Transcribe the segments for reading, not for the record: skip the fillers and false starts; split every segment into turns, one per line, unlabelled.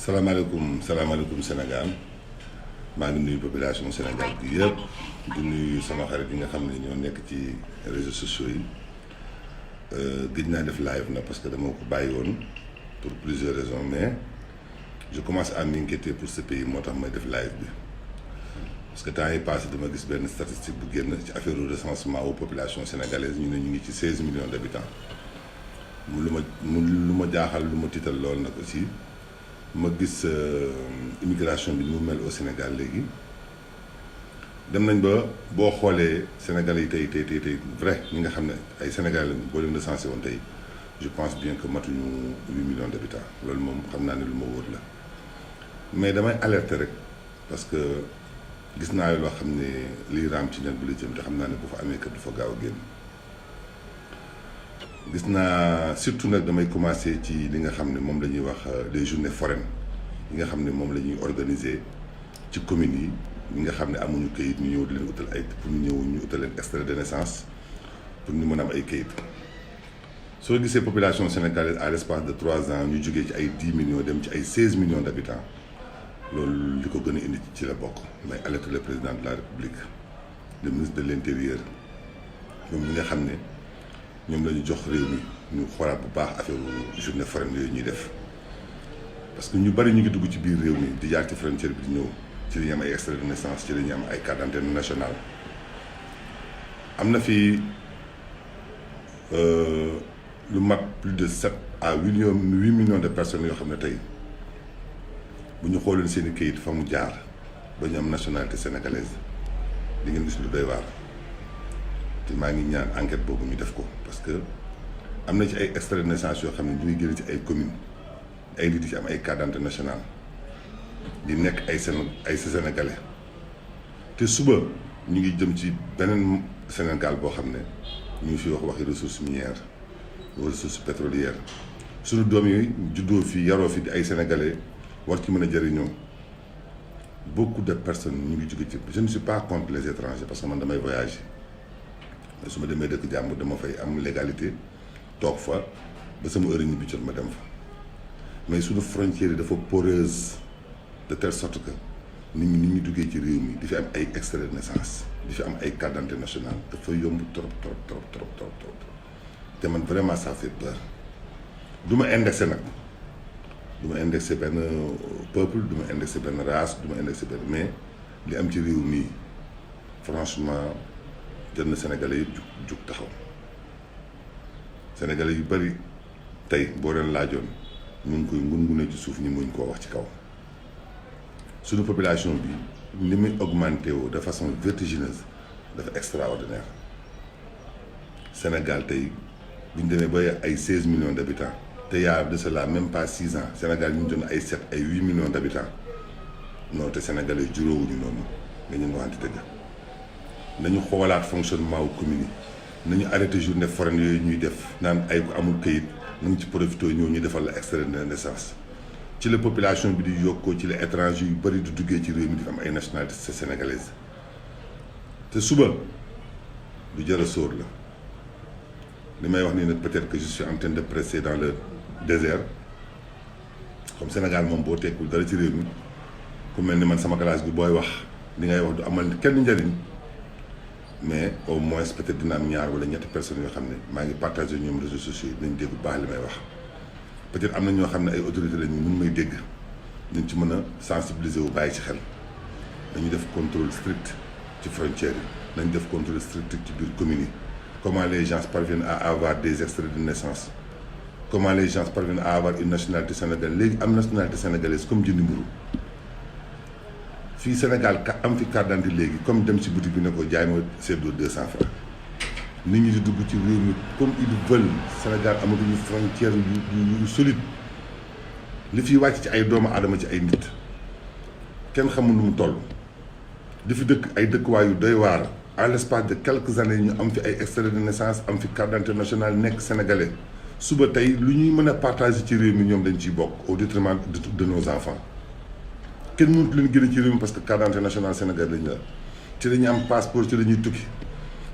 salaamaaleykum Sénégal maa ngi nuyu population Sénégal bi yëpp di nuyu sama xarit yi nga xam ne ñoo nekk ci réseaux sociaux yi gëj naa def live na parce que dama ko bàyyi woon pour plusieurs raisons mais je commence à m'inquiéter pour ce pays moo tax may def live bi parce que temps yi passé dama gis benn statistique bu génn ci affaire recensement aux population sénégalaise ñu ne ñu ngi ci 16 millions d'habitants lu ma jaaxal lu ma tiital lool nag aussi ma gis immigration bi ni mu mel au Sénégal léegi dem nañ ba boo xoolee Sénégalais yi tey vrai ñi nga xam ne ay Sénégalais boo leen recensé woon tey je pense bien que matuñu 8 millions d'habitants loolu moom xam naa ne lu ma wóor la mais damay alerter rek parce que gis naa loo xam ne liy raam ci ñag bu la jëm te xam naa ne bu fa amee kat du fa gaaw a génn gis naa surtout nag damay commencer ci li nga xam ne moom la ñuy wax les journées foraines yi nga xam ne moom la ñuy organiser ci communes yi ñi nga xam ne amuñu kayit ñu ñëw di leen utal ay pour ñu utal leen extrait de naissance pour ñu mën a am ay kayit soo gisee population sénégalaise à l'espace de 3 ans ñu jógee ci ay 10 millions dem ci ay 16 millions d'habitants loolu li ko gën a indi ci la bokk may alerter le président de la République le ministre de l'Intérieur ñoom ñi nga xam ne ñoom la ñu jox réew mi ñu xoolaat bu baax affaire journée foraine yooyu ñuy def parce que ñu bari ñu ngi dugg ci biir réew mi di jaar ci frontière bi di ñëw ci la ñu am ay extrait de naissance ci la ñu am ay carte d'identité nationale am na fi lu mat plus de 7 à 8 millions de personnes yoo xam ne tey bu ñu xooleen seen i kayit fa mu jaar ba ñu am nationalité sénégalaise di ngeen gis lu doy waar te maa ngi ñaan enquête boobu ñu def ko parce que am na ci ay extrait de naissance yoo xam ne ñu ngi génn ci ay communes ay nit ci am ay carte d'identité nationale di nekk ay sénégalais te suba ñu ngi jëm ci beneen Sénégal boo xam ne ñu ngi fi wax waxi ressources minières ressources pétrolières suñu doom yi juddoo fi yaroo fi di ay sénégalais war ci mën a jëriñoo beaucoup de personnes ñu ngi jóge ci je ne suis pas contre les étrangers parce que man damay voyager mais su ma demee dëkk jàmbur dama fay am légalité toog fa ba sama heure ñibbi jot ma dem fa mais suñu frontière yi dafa poreuse de telle sorte que nit ñi duggee ci réew mi di fi am ay extrait de naissance di fi am ay carte d'identité nationale dafa yomb trop te man vraiment ça fait peur du ma indexé nag du ma indexé benn peuple du ma indexé benn race du ma indexé benn mais li am ci réew mi franchement jël na Sénégalais yëpp jug taxaw Sénégalais yu bari tey boo leen laajoon ñu ngi koy ngun-ngunee ci suuf ñi muñ koo wax ci kaw suñu population bi ni muy augmenté woo de façon vertigineuse dafa extraordinaire Sénégal tey bu ñu demee ba ay 16 millions d'habitants te y a de cela même pas 6 ans Sénégal ñu doon ay 7 ay 8 millions d'habitants non te Sénégalais juróowuñu noonu nga ñu waxante dëgg nañu xoolaat fonctionnement wu commune yi nañu arrêté journée foraine yooyu ñuy def naan ay ko amul kayit nañ ci profité ñëw ñu defal la extrait de naissance ci la population bi di yokkoo ci la étranger yu bari di duggee ci réew mi di am ay nationalité sénégalaise te suba du jar a sóor la li may wax nii nag peut-être que je suis en train de presser dans le désert comme Sénégal moom boo tekkul dara ci réew mi ku mel ni man sama classe bi booy wax li ngay wax du amal kenn njëriñ mais au moins peut-être dina am ñaar wala ñetti personnes yoo xam ne maa ngi partager ñoom réseaux sociaux yi nañ dégg bu baax li may wax peut-être am na ñoo xam ne ay autorités lañu mun may dégg nañ ci mën a sensibiliser wu bàyyi ci xel dañu def contrôle strict ci frontières yi nañ def contrôle strict ci biir communes yi comment les gens parviennent à avoir des extraits de naissance comment les gens parviennent à avoir une nationalité sénégalaise léegi am nationalité sénégalaise comme jëndi mburu fii Sénégal am fi carte d'identité léegi comme dem ci boutique bi ne ko jaay ma seddoo 200 francs nit ñi di dugg ci réew mi comme ils veulent Sénégal amatuñu frontière yu solide li fiy wàcc ci ay doomu aadama ci ay nit kenn xamul nu mu toll di fi dëkk ay dëkkuwaay yu doy waar à l'espace de quelques années ñu am fi ay extrait de naissance am fi carte d'identité nationale nekk sénégalais suba tey lu ñuy mën a partager ci réew mi ñoom dañ ciy bokk au détriment de nos enfants kenn mënut leen génne ci réew mi parce que carte d'identité nationale Sénégal lañu la ci la ñuy am passeport ci la ñuy tukki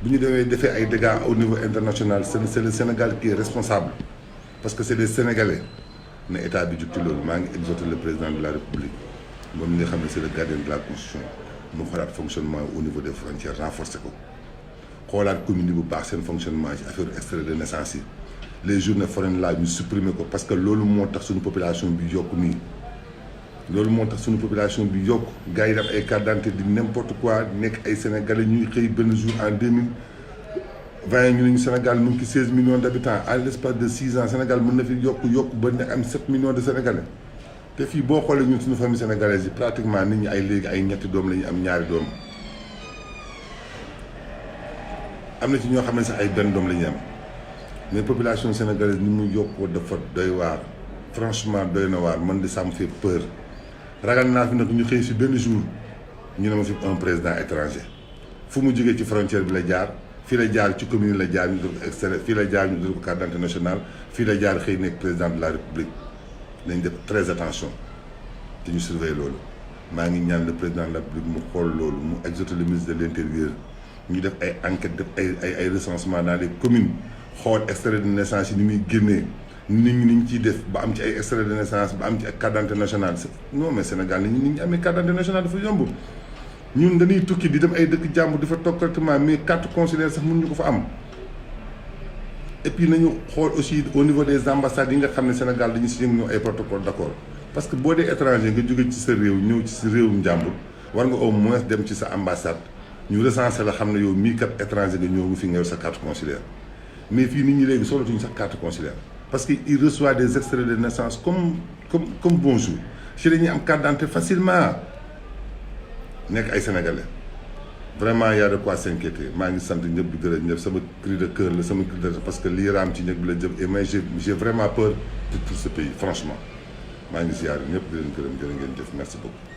bu ñu demee defee ay dégâts au niveau international c'est le Sénégal qui est responsable parce que c'est des Sénégalais ne état bi jug ci loolu maa ngi exhorté le président de la république moom mi nga xam ne c'est le gardien de la constitution mu xoolaat fonctionnement au niveau des frontières renforcer ko xoolaat commune yi bu baax seen fonctionnement ci affaire extrait de naissance yi les journées foraines là ñu supprimer ko parce que loolu moo tax suñu population bi yokk nii loolu moo tax suñu population bi yokk gars yi def ay carte d'identité di n'importe quoi nekk ay sénégalais ñuy xëy benn jour en 2020 ñu ne ñu Sénégal mu ngi ci 16 millions d'habitants à l'espace de 6 ans Sénégal mën na fi yokk ba ne am 7 millions de sénégalais te fii boo xoolee ñun suñu famille sénégalaise yi pratiquement nit ñi ay léegi ay ñetti doom la ñu am ñaari doom am na ci ñoo xam ne sax ay benn doom la ñu am mais population sénégalaise ni mu yokkoo dafa doy waar franchement doy na waar man di ça me fait peur ragal naa fi nag ñu xëy si benn jour ñu ne ma fi un président étranger fu mu jógee ci frontière bi la jaar fii la jaar ci commune la jaar ñu def ko extérieur fii la jaar ñu def ko carte d'identité nationale fii la jaar xëy nekk président de la république nañ def très attention te ñu surveiller loolu maa ngi ñaan le président de la république mu xool loolu mu exhorter le ministre de l'intérieur ñu def ay enquête def ay recensement dans les communes xool extrait de naissance yi ni muy génnee nit ñi ni ñu ciy def ba am ci ay extrait de naissance ba am ci ay carte d'identité nationale non mais Sénégal nit ñi amee carte d'identité nationale dafa yomb ñun dañuy tukki di dem ay dëkk jàmbur di fa toog correctement mais carte consulaire sax mënuñu ko fa am et puis nañu xool aussi au niveau des ambassades yi nga xam ne Sénégal dañu si yëngu ay protocole d'accord parce que boo dee étranger nga jóge ci sa réew ñëw ci sa réewum jàmbur war nga au moins dem ci sa ambassade ñu recenser la xam ne yow mii kat étranger nga ñëw fi nga yor sa carte consulaire mais fii nit ñi léegi soxlatuñu sax carte consulaire parce que il reçoit des extraits de naissance comme bonjour ci la ñuy am carte d'identité facilement nekk ay sénégalais vraiment y a de quoi s'inquiéter maa ngi sant ñëpp di gërëm ñëpp sama cri de cœur la sama cri de parce que lii raam ci ñëpp bi la jëm et moi j'ai vraiment peur de tout ce pays franchement maa ngi ziar ñëpp di leen gërëm jërë ngeen jëf merci beaucoup.